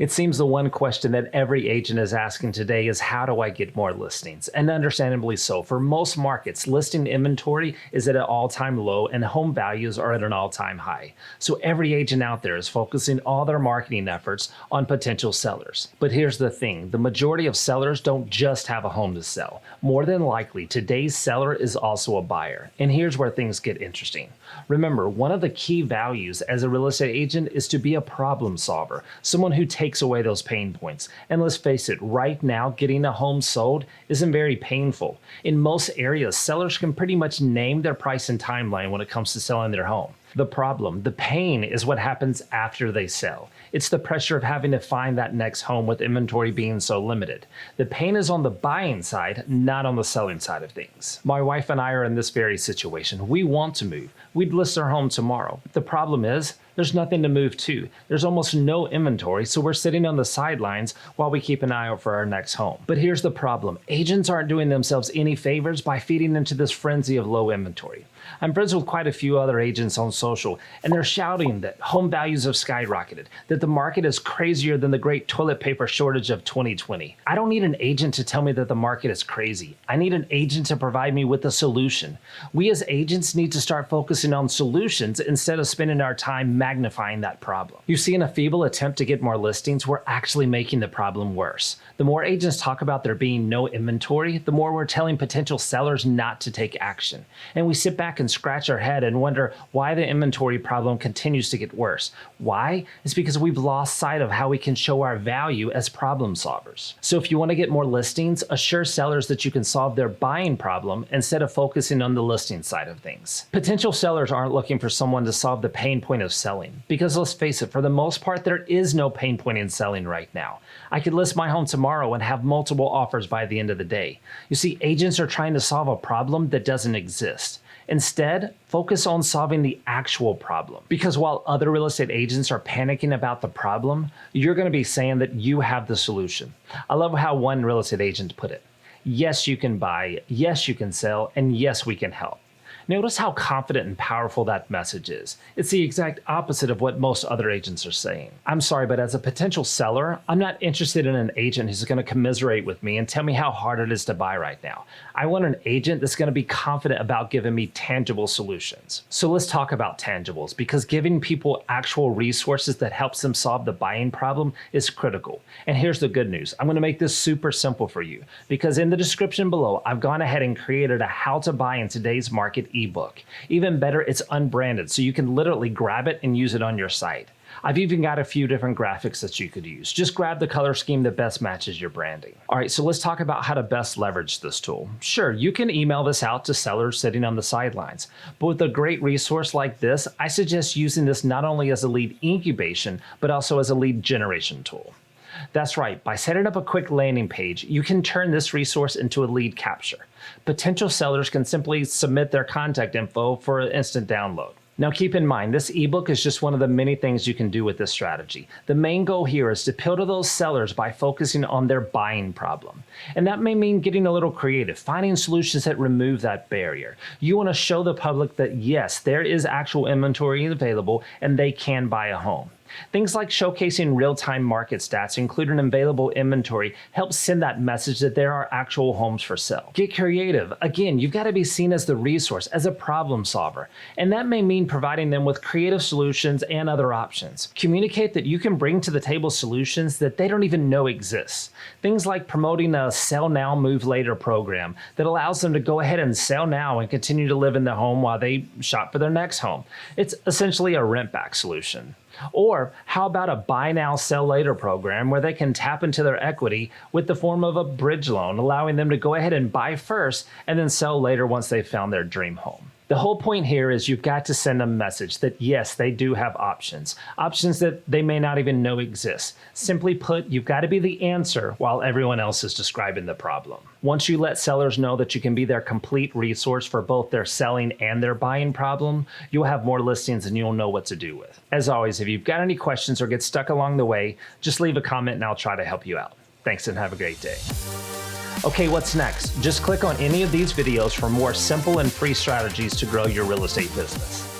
It seems the one question that every agent is asking today is, how do I get more listings? And understandably so. For most markets, listing inventory is at an all-time low and home values are at an all-time high. So every agent out there is focusing all their marketing efforts on potential sellers. But here's the thing, the majority of sellers don't just have a home to sell. More than likely, today's seller is also a buyer. And here's where things get interesting. Remember, one of the key values as a real estate agent is to be a problem solver, someone who takes away those pain points. And let's face it, right now, getting a home sold isn't very painful. In most areas, sellers can pretty much name their price and timeline when it comes to selling their home. The problem, the pain, is what happens after they sell. It's the pressure of having to find that next home with inventory being so limited. The pain is on the buying side, not on the selling side of things. My wife and I are in this very situation. We want to move. We'd list our home tomorrow. The problem is, there's nothing to move to. There's almost no inventory, so we're sitting on the sidelines while we keep an eye out for our next home. But here's the problem. Agents aren't doing themselves any favors by feeding into this frenzy of low inventory. I'm friends with quite a few other agents on social, and they're shouting that home values have skyrocketed, that the market is crazier than the great toilet paper shortage of 2020. I don't need an agent to tell me that the market is crazy. I need an agent to provide me with a solution. We as agents need to start focusing on solutions instead of spending our time magnifying that problem. You see, in a feeble attempt to get more listings, we're actually making the problem worse. The more agents talk about there being no inventory, the more we're telling potential sellers not to take action. And we sit back and scratch our head and wonder why the inventory problem continues to get worse. Why? It's because we've lost sight of how we can show our value as problem solvers. So if you want to get more listings, assure sellers that you can solve their buying problem instead of focusing on the listing side of things. Potential sellers aren't looking for someone to solve the pain point of selling, because let's face it, for the most part, there is no pain point in selling right now. I could list my home tomorrow and have multiple offers by the end of the day. You see, agents are trying to solve a problem that doesn't exist. Instead, focus on solving the actual problem. Because while other real estate agents are panicking about the problem, you're going to be saying that you have the solution. I love how one real estate agent put it. Yes, you can buy, yes, you can sell, and yes, we can help. Notice how confident and powerful that message is. It's the exact opposite of what most other agents are saying. I'm sorry, but as a potential seller, I'm not interested in an agent who's going to commiserate with me and tell me how hard it is to buy right now. I want an agent that's going to be confident about giving me tangible solutions. So let's talk about tangibles, because giving people actual resources that helps them solve the buying problem is critical. And here's the good news. I'm going to make this super simple for you, because in the description below, I've gone ahead and created a how to buy in today's market ebook. Even better, it's unbranded, so you can literally grab it and use it on your site. I've even got a few different graphics that you could use. Just grab the color scheme that best matches your branding. All right, so let's talk about how to best leverage this tool. Sure, you can email this out to sellers sitting on the sidelines, but with a great resource like this, I suggest using this not only as a lead incubation, but also as a lead generation tool. That's right, by setting up a quick landing page, you can turn this resource into a lead capture. Potential sellers can simply submit their contact info for an instant download. Now keep in mind, this ebook is just one of the many things you can do with this strategy. The main goal here is to appeal to those sellers by focusing on their buying problem. And that may mean getting a little creative, finding solutions that remove that barrier. You want to show the public that yes, there is actual inventory available and they can buy a home. Things like showcasing real-time market stats, including available inventory, help send that message that there are actual homes for sale. Get creative. Again, you've got to be seen as the resource, as a problem solver. And that may mean providing them with creative solutions and other options. Communicate that you can bring to the table solutions that they don't even know exist. Things like promoting a sell now, move later program that allows them to go ahead and sell now and continue to live in the home while they shop for their next home. It's essentially a rent back solution. Or how about a buy now, sell later program where they can tap into their equity with the form of a bridge loan, allowing them to go ahead and buy first and then sell later once they've found their dream home. The whole point here is you've got to send a message that yes, they do have options that they may not even know exist. Simply put, you've got to be the answer while everyone else is describing the problem. Once you let sellers know that you can be their complete resource for both their selling and their buying problem, you'll have more listings and you'll know what to do with. As always, if you've got any questions or get stuck along the way, just leave a comment and I'll try to help you out. Thanks and have a great day. Okay, what's next? Just click on any of these videos for more simple and free strategies to grow your real estate business.